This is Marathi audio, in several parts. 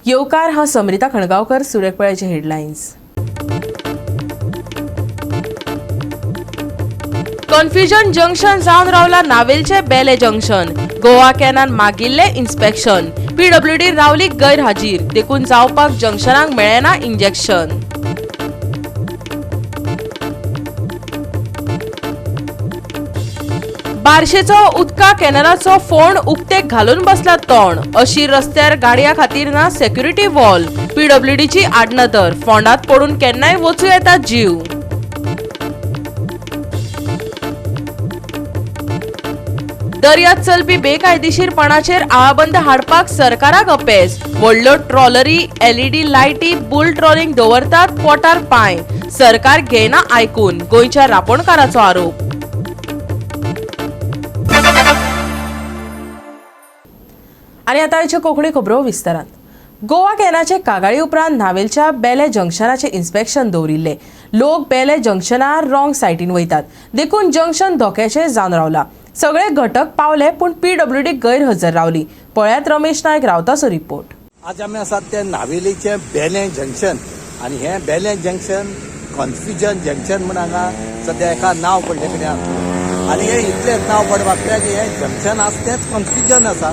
येवकार हांव समरिता खणगांवकर. सुरेखपळ्याचे हेडलायन्स. कन्फ्युजन जंक्शन जावन रावला नावेलचे बेले जंक्शन. गोवा कॅनान मागिल्ले इन्स्पेक्शन. पीडब्ल्यूडी रावली गैरहाजीर देखून जावपाक जंक्शनाक मेळना इंजेक्शन. बार्शेचो उदका कॅनलाचो फोंड उक्तेक घालून बसला तोंड. अशी रस्त्यार गाडया खातीर ना सेक्युरिटी वॉल. पीडब्ल्यूडीची आडनदर. फोंडात पडून केन्नाय वचूं येता जीव. दर्यांत चलपी बेकायदेशीरपणाचेर आळाबंद हाडपाक सरकाराक अपेस. व्हडल्यो ट्रॉलरी, एलईडी लायटी, बुल ट्रॉलिंग दवरतात पोटार पांय. सरकार घेयना आयकून. गोंयच्या रांपोणकाराचो आरोप. आनी आतां आयच्यो कोंकणी खबरो विस्तारान. गोवा कॅनाचे कागाळी उपरांत नावेलच्या बेले जंक्शनाचे इन्स्पेक्शन दवरिल्ले. लोक बेले जंक्शनार रॉंग सायटीन वयतात देखून जंक्शन धोक्याचें जावन रावला. सगळे घटक पावले पूण पीडब्ल्यूडी गैरहजर रावली. पळयात रमेश नायक रावताचो रिपोर्ट. आज आमी आसात ते नावेलीचे बेले जंक्शन आनी हे बेले जंक्शन कन्फ्युजन जंक्शन म्हण हांगा सद्या एका नांव पडले कडेन आनी हे इतलेंच नांव पडपाक कित्याक हे जंक्शन आसा तेंच कन्फ्युजन आसा.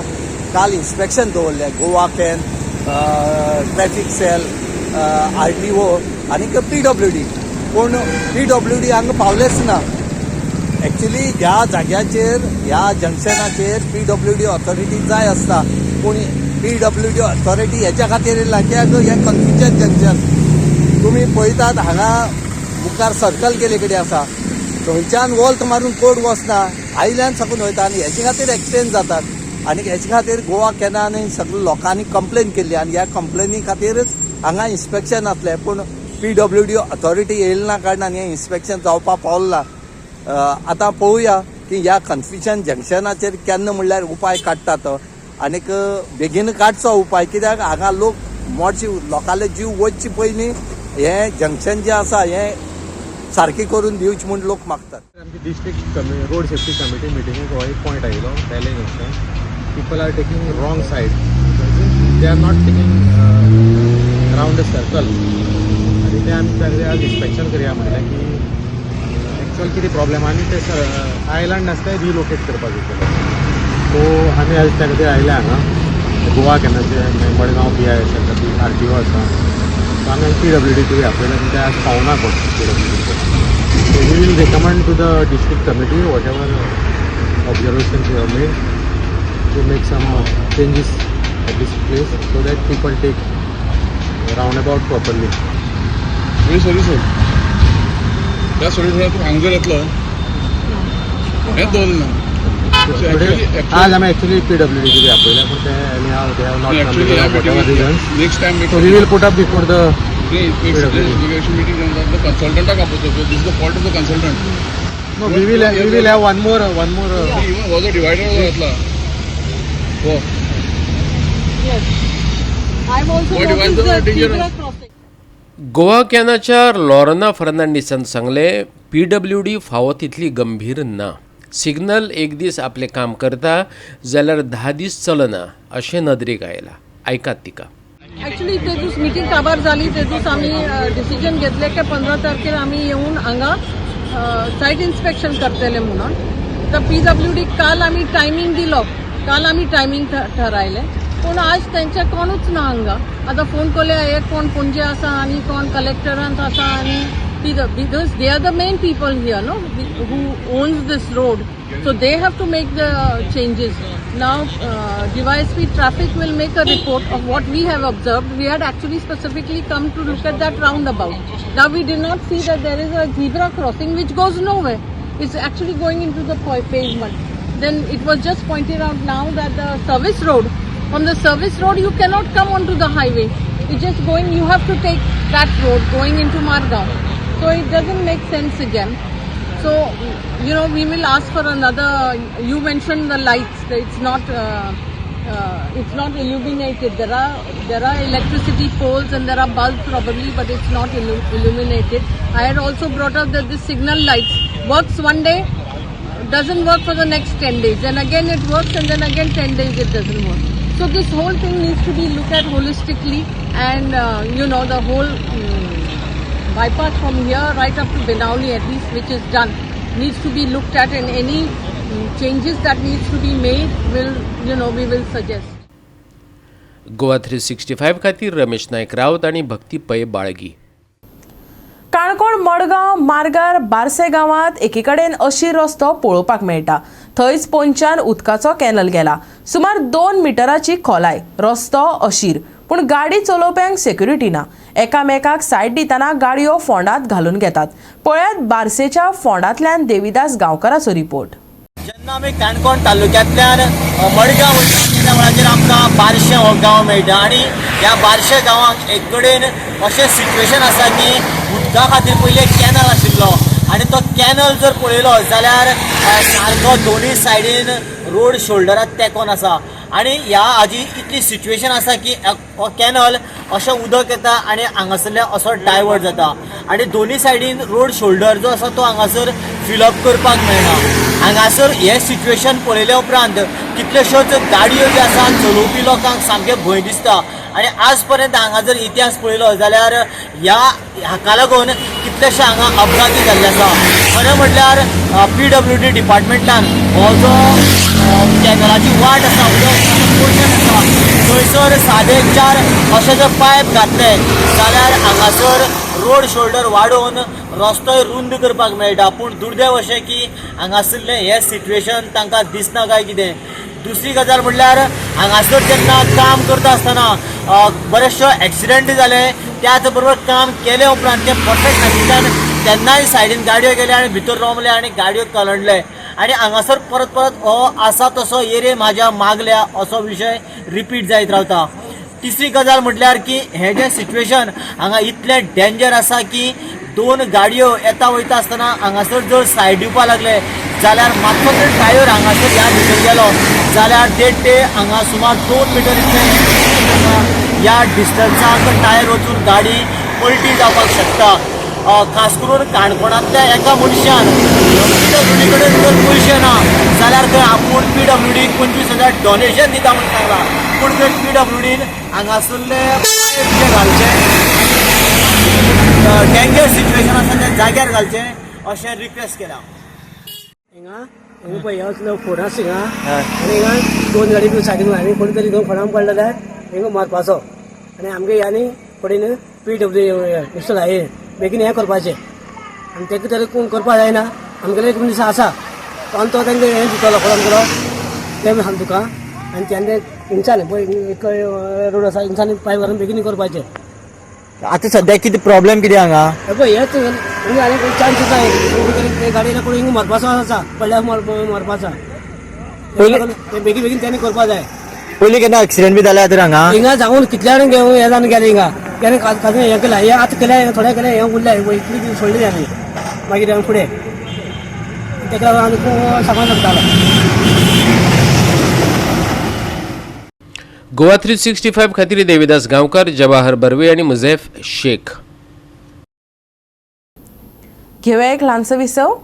काल इन्स्पेक्शन दवरले Goa can, traffic cell, RTO आनी पीडब्ल्यूडी. पूण पीडब्ल्यूडी हांगा पावलेच ना. एक्चुअली ह्या जाग्याचेर ह्या जंक्शनाचेर पीडब्ल्यूडी ऑथॉरिटी जाय आसता पूण पीडब्ल्यूडी ऑथॉरिटी हेच्या खातीर येयला कित्याक हें कन्फ्युजन जंक्शन तुमी पळयतात हांगा मुखार सर्कल केले कडेन आसा. थंयच्यान वॉल्त मारून कोड वचना आयल्यान साकून वयता आनी हेचे खातीर एक्सिडेंट जातात. आनी हेचे खातीर गोवा कॅनान सगळ्या लोकांनी कंप्लेन केल्ली आनी ह्या कंप्लेनी खातीरच हांगा इन्स्पेक्शन जातलें पूण पीडब्ल्यूडी ऑथॉरिटी येयल्या कारणान हें इन्स्पेक्शन जावपाक पावला. आतां पळोवया की ह्या कन्फ्युजन जंक्शनाचेर केन्ना म्हणल्यार उपाय काडटात आनीक बेगीन काडचो उपाय कित्याक हांगा लोक मोडचे लोकांले जीव वचचे पयलीं हें जंक्शन जें आसा हें सारकें करून दिवचें म्हूण लोक मागतात. आमची डिस्ट्रिक्ट रोड सेफ्टी कमिटी मिटिंगेक हो एक पॉयंट आयलो बेले junction. People are taking wrong side. They are not taking round the circle आनी ते आमी सगळे आज इन्स्पेक्शन करया म्हणलें की एक्चुअल कितें प्रॉब्लेम आनी ते आयलंड आसता ते रिलोकेट करपाक जाय. सो आमी आज त्या खातीर आयले हांगा गोवा कॅनाचे मडगांव PIS खातीर RTO आसा. सो आमी पीडब्ल्यूडी तुवें आपयलें आनी ते आज पावना कोण PWD. So we will recommend to the district committee whatever observations you have made to make some changes at this place so that people take roundabout properly. Sorry sir त्या सोडून हांगर येतलो हें दवरना. आज आमी एक्चुअली पीडब्ल्यूडी कितें आपयलें पूण ते they have not what reasons. Next time so we will put up before the meeting कंसल्टंटाक आपयतो. This is the fault of the consultant. No, we will have one more. Even was a divider जातला. हो. Yes. I've also noticed the zebra crossing. Goa कॅनाच्या लॉरना फर्नांडीसान सांगले पीडब्ल्यूडी फावो तितली गंभीर ना. सिग्नल एक दीस आपलें काम करता जाल्यार 10 दीस चलना अशें नदरेक आयला. आयकात तिका. Actually ते दिवस मिटिंग काबार जाली ते दिवस आम्ही डिसिजन घेतले की 15 तारखेर आम्ही येऊन हांगा सायट इन्स्पेक्शन करतले म्हणून. तर पीडब्ल्यूडी काल आम्ही टायमिंग दिलो. काल आम्ही टायमिंग ठरायले पूण आज तेंचे कोणूच ना हांगा. आतां फोन केले एक कोण पणजे आसा आनी कोण कलेक्टरांत आसा आनी because they are the main people here know who owns this road. So they have to make the changes. Now DYSP traffic will make a report of what we have observed. We had actually specifically come to look at that roundabout. Now we did not see that there is a zebra crossing which goes nowhere. It's actually going into the pavement. Then it was just pointed out now that the service road, on the service road you cannot come onto the highway. It's just going, you have to take that road going into Margaon. So it doesn't make sense again. So, you know, we will ask for another, you mentioned the lights, it's not illuminated. There are electricity poles and there are bulbs probably, but it's not illuminated. I had also brought up that the signal lights works one day, doesn't work for the next 10 days. Then again it works and then again 10 days it doesn't work. So this whole thing needs to be looked at holistically, and the whole bypass from here right up to Benauli at least, which is done, needs to be looked at, and any changes that needs to be made we will suggest. Goa 365 खातीर रमेश नायक रावत आणि भक्ती पै बाळगी. काणकोण मडगांव मार्गार बारसे गांवांत एके कडेन अशीर रस्तो पळोवपाक मेळटा. थंयच पोंच्यान उदकाचो कॅनल गेला. सुमार 2 मिटराची खोलाय, रस्तो अशीर, पूण गाडी चलोवप्यांक सेक्युरिटी ना. एकामेकाक सायड दितना गाडयो फोंडांत घालून घेतात. पळयात बारसेच्या फोंडांतल्यान देविदास गांवकाराचो रिपोर्ट. जेन्ना आमी काणकोण तालुक्यांतल्यान मडगांव वयता त्या वेळाचेर आमकां बारशें हो गांव मेळटा आनी ह्या बारशें गांवांक एक कडेन अशें सिट्युएशन आसा की उदका खातीर पयलीं कॅनल आशिल्लो आनी तो कॅनल जर पळयलो जाल्यार सारको दोनूय सायडीन रोड शोल्डराक तेंकोन आसा आनी ह्या हाजी इतली सिट्युएशन आसा की हो कॅनल अशें उदक येता आनी हांगासरल्यान असो डायवर्ट जाता आनी दोनूय सायडीन रोड शोल्डर जो आसा तो हांगासर फिलअप करपाक मेळना. हांगासर हे सिट्युएशन पळयल्या उपरांत कितल्योश्योच गाडयो ज्यो आसा चलोवपी लोकांक सामकें भंय दिसता आनी आज पर्यंत हांगा जर इतिहास पळयलो जाल्यार हाका लागून कितलेशे हांगा अपघाती जाल्ले आसा. खरें म्हटल्यार PWD डिपार्टमेंटान हो जो कॅनलाची वाट आसा पोर्शन आसा थंयसर सादे 4 अशे जर पायप घातले जाल्यार हांगासर रोड शोल्डर वाडोवन रस्तोय रुंद करपाक मेळटा. पूण दुर्दैव अशें की हांगासरलें हें सिट्युएशन तांकां दिसना काय कितें. दुसरी गजाल म्हटल्यार हांगासर जेन्ना काम करता आसतना बरेचशे एक्सिडेंट जाले. त्याच बरोबर काम केले उपरांत ते परफेक्ट नाशिल्ल्यान तेन्नाय सायडीन गाडयो गेले आनी भितर रोमले आनी गाडयो कलंडले आनी हांगासर परत परत हो आसा तसो एरे म्हाज्या मागल्या असो विशय रिपीट जायत रावता. तिसरी गजाल म्हटल्यार की हें जें सिट्युएशन हांगा इतलें डेंजर आसा की 2 गाडयो येता वयता आसतना हांगासर जर सायड दिवपाक लागले जाल्यार मातसो जर टायर हांगासर ह्या भितर गेलो जाल्यार ते हांगा सुमार 2 मिटर इतलें ह्या डिस्टन्साक टायर वचून गाडी पलटी जावपाक शकता. खास करून काणकोणांतल्या एका मनशान PWD कडेन जर पयशे ना जाल्यार थंय आपूण PWD 25,000 डोनेशन दिता म्हूण सांगला. पूण जर PWDन हांगासरले पायप जे घालचे डेंजर सिच्युएशन आसा त्या जाग्यार घालचे अशें रिक्वेस्ट केला. हिंगा पळय असलो फोन आसा हिंगा आनी हिंगा 2 गाडी सायडीन आनी कोणी तरी 2 फोणांक पडलो जाल्यार हिंगा मारपाचो आनी आमगे ह्यानी फुडें PWD मिस्टर हायर बेगीन हें करपाचें आनी तेका तरी कोण करपा जायना. आमगेले एक मनीस आसा तो तांकां हें दितलो फोन करप तें सांग तुका आनी तेन्ना हिंगच्यान पळय एक रोड आसा हिंगच्यान पायप घालून बेगीन करपाचें. आतां सद्याक कितें प्रॉब्लेम कितें हांगा पळय हेच हिंगा आनी चान्स आसा गाडयेन कोण हिंगा मारपाचो आसा पडल्यार मारपाचो ते बेगीन बेगीन तेणी करपा जाय. पयलीं केन्ना एक्सिडेंट बी जाल्या तर हांगा हिंगा जाऊन कितल्या हे जावन गेले हिंगा केन्ना काजून हें केलां हें आतां केलें थोडें केलें हें उरलें इतली सोडली आमी मागीर फुडें तेका लागून आनी खूब सामान लागतालो. गोवा 365 खातीर देविदास गांवकार, जवाहर बर्वे आणि मुझैफ शेख. घेऊया एक ल्हानसो विसव.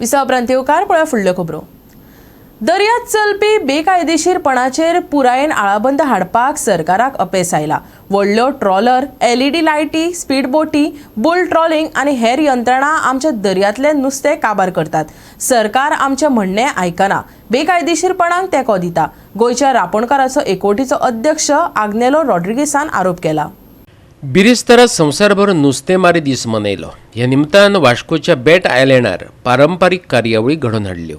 विसव उपरांत येवकार पळया फुडल्यो खबरो. दर्यांत चलपी बेकायदेशीरपणाचेर पुरायेन आळाबंद हाडपाक सरकाराक अपेस आयला. व्हडल्यो ट्रॉलर, LED लायटी, स्पीड बोटी, बुल ट्रॉलिंग आनी हेर यंत्रणा आमच्या दर्यांतले नुस्तें काबार करतात. सरकार आमचें म्हणणें आयकना, बेकायदेशीरपणाक तेंको दिता. गोंयच्या रापणकाराचो एकवटीचो अध्यक्ष आग्नेलो रॉड्रिगेसान आरोप केला. बिरेस्तारा संवसारभर नुस्तेमारी दीस मनयलो. ह्या निमतान वास्कोच्या बेट आयलँडार पारंपारीक कार्यावळी घडोवन हाडल्यो.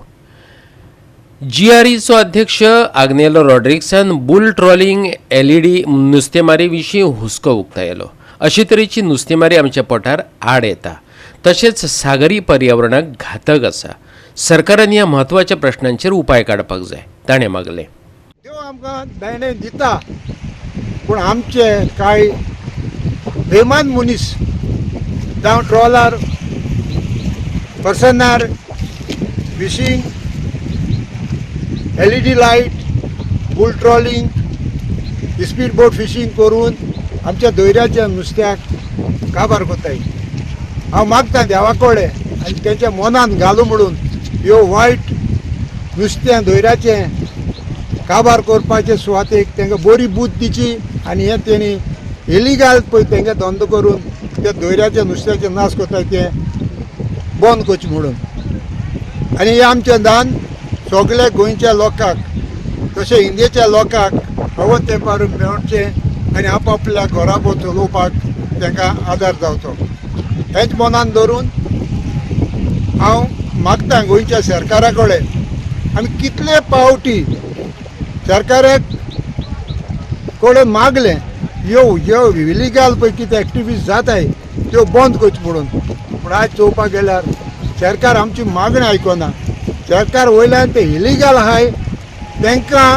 GREचो अध्यक्ष आग्नेलो रॉड्रिगसान बुल ट्रॉलिंग, LED नुस्तेमारी विशीं हुस्को उक्तायलो. अशे तरेची नुस्तेमारी आमच्या पोटार आड येता, तशेंच सागरी पर्यावरणाक घातक आसा. सरकारान ह्या म्हत्वाच्या प्रश्नांचेर उपाय काडपाक जाय, ताणें मागलें. त्यो आमकां दायणे दिता, पूण आमचे कांय बेमान मनीस जावं ट्रॉलर, पर्सनार, fishing, LED light, bull trawling, speed boat fishing करून आमच्या दर्याच्या नुस्त्याक काबार कोताय. हांव मागता देवा कडेन आनी तेंच्या मनान घालूं म्हणून ह्यो वायट नुस्तें धोयराचें काबार करपाचे सुवातेक तांकां बरी बूद दिची आनी हें तेणी इलिगल पळय तांकां धंदो करून त्या धोयराच्या नुस्त्याचें नाश कोताय तें बंद करचें म्हणून आनी हें आमचें दान सगळ्या गोंयच्या लोकांक तशें इंडियेच्या लोकांक हवो तेंपार मेळचें आनी आपआपल्या घरा भोंवतणी चलोवपाक तांकां आदार जावचो हेंच मनान धरून हांव मागतां गोंयच्या सरकारा कडेन आमी कितले पावटी सरकाराक कडेन मागलें ह्यो इलिगल पळय कितें एक्टिविटीज जाताय त्यो बंद करच्यो म्हणून पूण आयज चोवपाक गेल्यार सरकार आमची मागणी आयकना सरकार वयल्यान ते इलिगल आहाय तांकां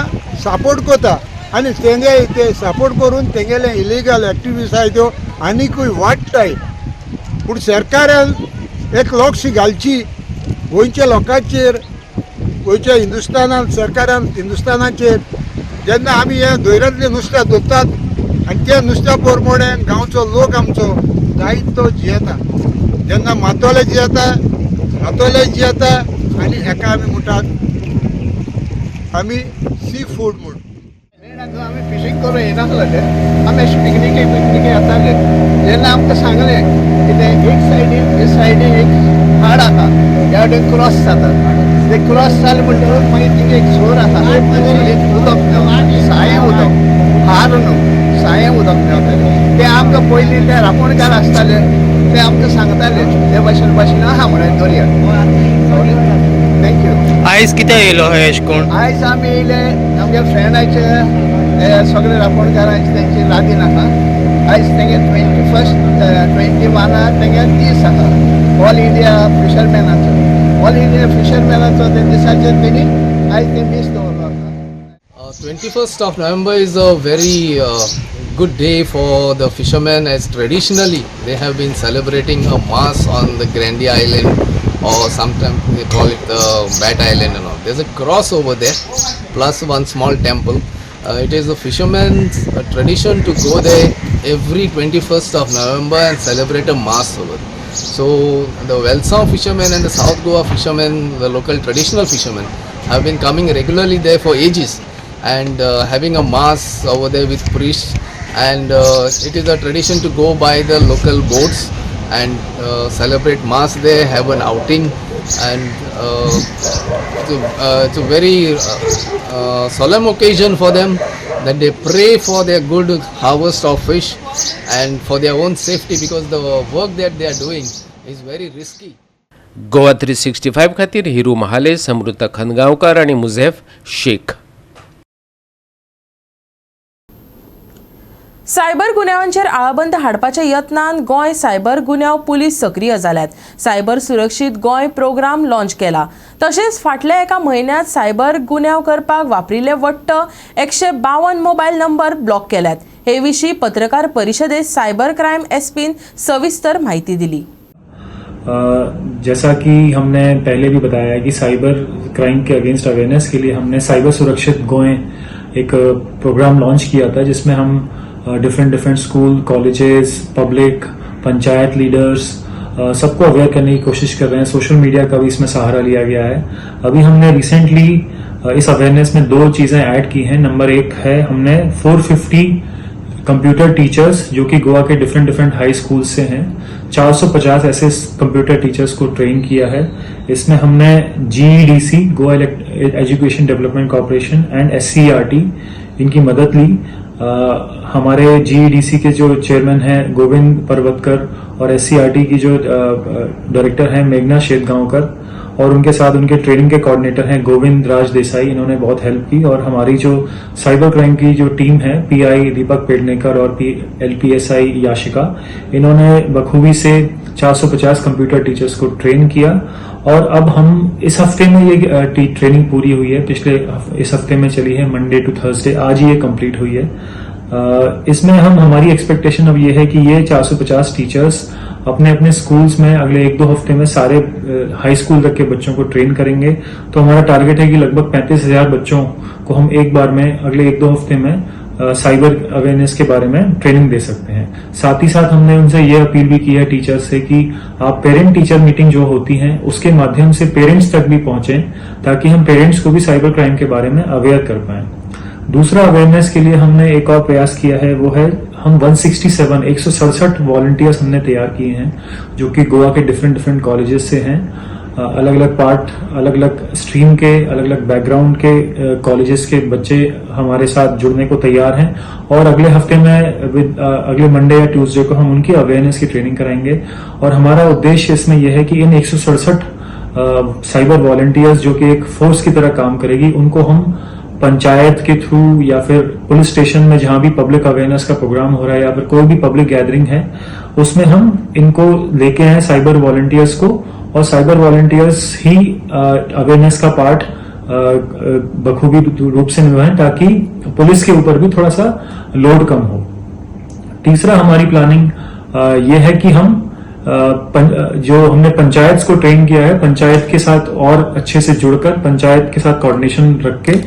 सपोर्ट करता आनी तेंगे ते सपोर्ट करून तेंगेले इलिगल एक्टिविटीज आहाय त्यो आनिकूय वाडटाय पूण सरकारान एक लक्ष घालची गोंयच्या लोकांचेर गोंयच्या हिंदुस्तानाचेर जेन्ना आमी हे धोयरांतलें नुस्तें धरतात आनी त्या नुस्त्या प्रमाणे गांवचो लोक आमचो दायित्व जियेता जेन्ना मातोले जियेता आनी हेका आमी म्हणटात आमी सी फूड म्हणून आमी फिशींग करूं येनासले आमी अशें पिकनिके येताले जेन्ना आमकां सांगलें की ते एक सायडीन एक हाड आसा ह्या वटेन क्रॉस जाता ते क्रॉस जाले म्हणटकूच मागीर थिंगा एक झोर आसा एक उदक मेळटा सायें उदक हार न्हू सायें उदक मेळटलें ते आमकां पयलीं ते रांपोणकार आसताले ते आमकां सांगताले ते भाशेन आहा म्हणून दर्या थँक्यू आयज कितें येयलो हे अशें कोण आयज आमी येयले आमच्या फ्रेंडाचे सगळे रांपोणकारांचे तेंची लादीन आहा आयज तेंगे 21 तेंगे दीस आहा ऑल इंडिया फिशरमॅनाचो ते दिसाचेर तेणी आयज ते दीस दवरलो आसा 21st of November is a very good day for the fishermen, as traditionally they have been celebrating a mass on the Grandy Island, or sometimes they call it the Bat Island and all. There's a cross over there plus one small temple. It is a fisherman's tradition to go there every 21st of November and celebrate a mass over there. So the Welsong fishermen and the South Goa fishermen, the local traditional fishermen, have been coming regularly there for ages and having a mass over there with priests, and it is a tradition to go by the local boats and celebrate mass there, have an outing, and it's a very solemn occasion for them, that they pray for their good harvest of fish and for their own safety, because the work that they are doing is very risky. Goa 365 खातीर हिरू महाले, समृद्ध खनगांवकार आणि मुझेफ शेख. सायबर गुन्यांवांचेर आळाबंद हाडपाच्या यत्नांत गोंय सायबर गुन्यांव पुलीस सक्रीय जाल्यात. सायबर सुरक्षीत गोंय प्रोग्राम लॉन्च केला. तशेंच फाटल्या एका म्हयन्यांत सायबर गुन्यांव करपाक वापरिल्ले वट्ट 152 मोबायल नंबर ब्लॉक केल्यात. हे विशीं पत्रकार परिशदेंत सायबर क्रायम एसपीन सविस्तर माहिती दिली. जैसा कि हमने पहले भी बताया है कि साइबर क्राइम के अगेंस्ट अवेयरनेस के लिए हमने साइबर सुरक्षित गोएं एक प्रोग्राम लॉन्च किया था, जिसमें हम different school, colleges, public, panchayat leaders सबको अवेयर करने की कोशिश कर रहे हैं. सोशल मीडिया का भी इसमें सहारा लिया गया है. अभी हमने रिसेंटली इस अवेयरनेस में 2 चीजें ऐड की हैं. नंबर 1 है, हमने 450 कंप्यूटर टीचर्स जो कि गोवा के डिफरेंट हाई स्कूल से हैं, 450 ऐसे कंप्यूटर टीचर्स को ट्रेन किया है. इसमें हमने GEDC, Goa education development corporation, end SCERT इनकी मदद ली. हमारे GEDC के जो चेयरमैन हैं गोविंद पर्वतकर और SCERT की जो डायरेक्टर हैं मेघना शेतगांवकर, और उनके साथ उनके ट्रेनिंग के कोऑर्डिनेटर हैं गोविंद राज देसाई, इन्होंने बहुत हेल्प की. और हमारी जो साइबर क्राइम की जो टीम है, PI दीपक पेडनेकर और LPSI याशिका, इन्होंने बखूबी से 450 कंप्यूटर टीचर्स को ट्रेन किया. और अब हम इस हफ्ते में ये ट्रेनिंग पूरी हुई है, इस हफ्ते में चली है मंडे टू थर्सडे, आज ही ये कंप्लीट हुई है. इसमें हमारी एक्सपेक्टेशन अब ये है कि ये 450 टीचर्स अपने अपने स्कूल्स में अगले 1-2 हफ्ते में सारे हाई स्कूल तक के बच्चों को ट्रेन करेंगे. तो हमारा टारगेट है कि लगभग 35,000 बच्चों को हम एक बार में अगले 1-2 हफ्ते में साइबर अवेयरनेस के बारे में ट्रेनिंग दे सकते हैं। साथ ही साथ हमने उनसे ये अपील भी की है टीचर्स से कि आप पेरेंट टीचर मीटिंग जो होती है उसके माध्यम से पेरेंट्स तक भी पहुंचे, ताकि हम पेरेंट्स को भी साइबर क्राइम के बारे में अवेयर कर पाएं। दूसरा अवेयरनेस के लिए हमने एक और प्रयास किया है, वो है हम 167 वॉलंटियर्स हमने तैयार किए हैं, जो कि गोवा के डिफरेंट कॉलेजेस से हैं। अलग अलग पार्ट, अलग अलग स्ट्रीम के, अलग अलग बैकग्राउंड के कॉलेजेस के बच्चे हमारे साथ जुड़ने को तैयार हैं और अगले हफ्ते में अगले मंडे या ट्यूसडे को हम उनकी अवेयरनेस की ट्रेनिंग कराएंगे। और हमारा उद्देश्य इसमें यह है कि इन 167 साइबर वॉलंटियर्स जो कि एक फोर्स की तरह काम करेगी, उनको हम पंचायत के थ्रू या फिर पुलिस स्टेशन में जहां भी पब्लिक अवेयरनेस का प्रोग्राम हो रहा है या फिर कोई भी पब्लिक गैदरिंग है, उसमें हम इनको लेके आए साइबर वॉलंटियर्स को, और साइबर वॉलंटियर्स ही अवेयरनेस का पार्ट बखूबी रूप से निभाएं, ताकि पुलिस के ऊपर भी थोड़ा सा लोड कम हो। तीसरा हमारी प्लानिंग ये है कि हम जो हमने पंचायत को ट्रेन किया है, पंचायत के साथ और अच्छे से जुड़कर पंचायत के साथ कोऑर्डिनेशन रख के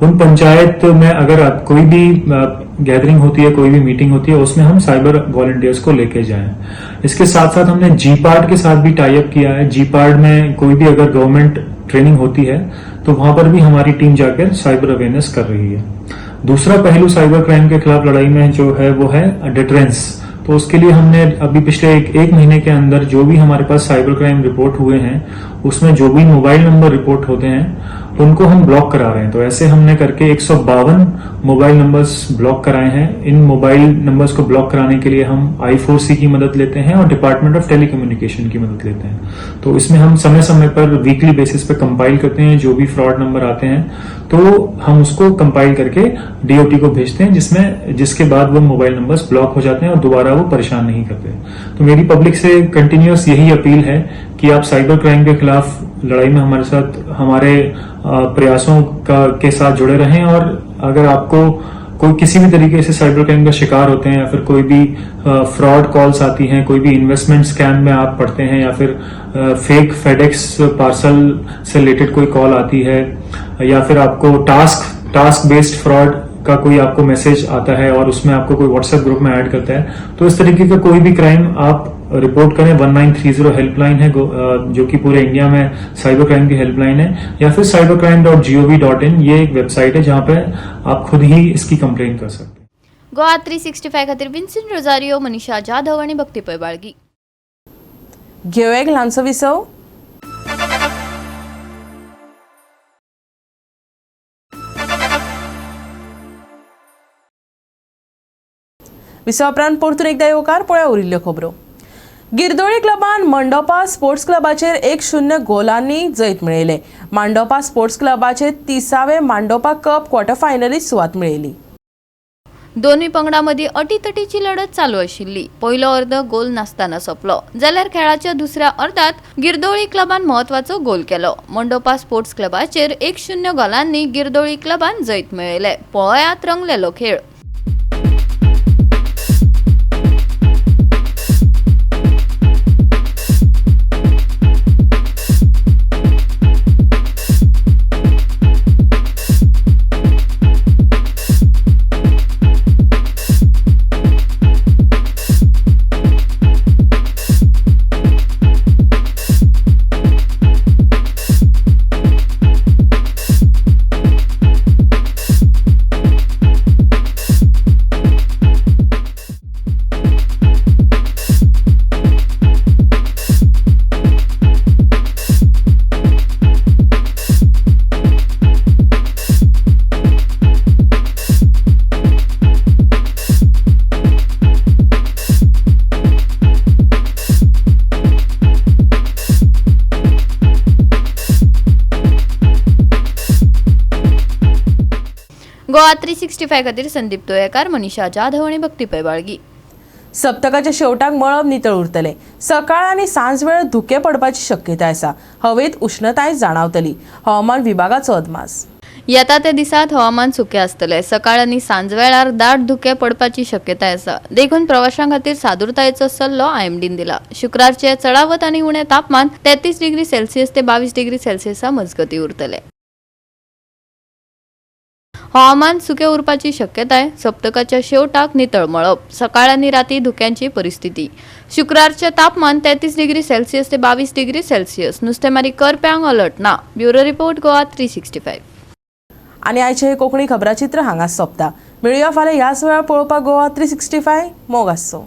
उन पंचायत में अगर कोई भी गैदरिंग होती है, कोई भी मीटिंग होती है, उसमें हम साइबर वॉलंटियर्स को लेके जाएं। इसके साथ साथ हमने जीपार्ड के साथ भी टाई अप किया है। जीपार्ड में कोई भी अगर गवर्नमेंट ट्रेनिंग होती है तो वहां पर भी हमारी टीम जाकर साइबर अवेयरनेस कर रही है। दूसरा पहलू साइबर क्राइम के खिलाफ लड़ाई में जो है वो है डिटरेंस। तो उसके लिए हमने अभी पिछले एक महीने के अंदर जो भी हमारे पास साइबर क्राइम रिपोर्ट हुए हैं, उसमें जो भी मोबाइल नंबर रिपोर्ट होते हैं उनको हम ब्लॉक करा रहे हैं। तो ऐसे हमने करके 152 मोबाइल नंबर्स ब्लॉक कराए हैं। इन मोबाइल नंबर्स को ब्लॉक कराने के लिए हम I4C की मदद लेते हैं और डिपार्टमेंट ऑफ टेलीकम्युनिकेशन की मदद लेते हैं। तो इसमें हम समय समय पर वीकली बेसिस पे कंपाइल करते हैं जो भी फ्रॉड नंबर आते हैं, तो हम उसको कंपाइल करके DOT को भेजते हैं, जिसके बाद वो मोबाइल नंबर्स ब्लॉक हो जाते हैं और दोबारा वो परेशान नहीं करते। तो मेरी पब्लिक से कंटिन्यूअस यही अपील है कि आप साइबर क्राइम के खिलाफ लड़ाई में हमारे साथ, हमारे प्रयासों के साथ जुड़े रहें। और अगर आपको कोई किसी भी तरीके से साइबर क्राइम का शिकार होते हैं या फिर कोई भी फ्रॉड कॉल्स आती हैं, कोई भी इन्वेस्टमेंट स्कैम में आप पड़ते हैं या फिर फेक फेडेक्स पार्सल से रिलेटेड कोई कॉल आती है, या फिर आपको टास्क बेस्ड फ्रॉड का कोई आपको मैसेज आता है और उसमें आपको कोई व्हाट्सएप ग्रुप में ऐड करता है, तो इस तरीके का कोई भी क्राइम आप रिपोर्ट करें। 1930 हेल्पलाइन है जो कि पूरे इंडिया में साइबर क्राइम की हेल्पलाइन है, या फिर cybercrime.gov.in ये एक वेबसाइट है जहां पे आप खुद ही इसकी कंप्लेन कर सकते हैं। गोवा 365 खातीर विन्सेंट रोजारियो, मनीषा जाधव आणि भक्ती पैबाळगी. घेऊ एक ल्हानसो विसव. विसव उपरांत परतून एकदा येवकार पळया उरिल्ल्यो खबरो. गिरदोळी क्लबान मंडोपा स्पोर्ट्स क्लबाचेर 1-0 गोलांनी जैत मेळयले. मांडोपा स्पोर्ट्स क्लबाचे 30वे मांडोपा कप क्वॉर्टर फायनलीत सुवात मेळयली. दोन्ही पंगडां मदीं अटीतटीची लढत चालू आशिल्ली. पयलो अर्द गोल नासतना सोंपलो, जाल्यार खेळाच्या दुसऱ्या अर्धात गिरदोळी क्लबान महत्वाचो गोल केलो. मंडोपा स्पोर्ट्स क्लबाचेर 1-0 गोलांनी गिरदोळी क्लबान जैत मेळयले. पळयात रंगलेलो खेळ. गोवा 365 खातीर संदीप तोयेकार, मनीषा जाधव आणि भक्ती पैबाळगी. सप्तकाच्या शेवटाक मळब नितळ उरतले. सकाळ आणि सांज वेळ धुके पडपाची शक्यताय आसा. हवेत उष्णताय जाणवतली. हवामान विभागाचो अदमास. येता त्या दिसात हवामान सुके आसतले. सकाळ आणि सांज वेळार दाट धुके पडपाची शक्यताय आसा. देखून प्रवाशां खातीर सादुरतायेचो सल्लो IMDन दिला. शुक्रारचे चढावत आणि उणे तापमान 33 डिग्री सेल्सियस ते 22 डिग्री सेल्सियसा मजगती उरतले. हवामान सुके उरपाची शक्यताय. सप्तकाच्या शेवटाक नितळ मळप. सकाळ आणि राती धुक्यांची परिस्थिती. शुक्रारचे तापमान 33 डिग्री सेल्सियस ते 22 डिग्री सेल्सियस. नुस्तेमारी करप्यांक अलर्ट ना. Bureau report Goa 365. आणि आयचे हे कोंकणी खबराचित्र हांगाच सोंपता. मेळुया फाल्यां ह्याच वेळार पळोवपाक गोवा 365 मोग आसचो.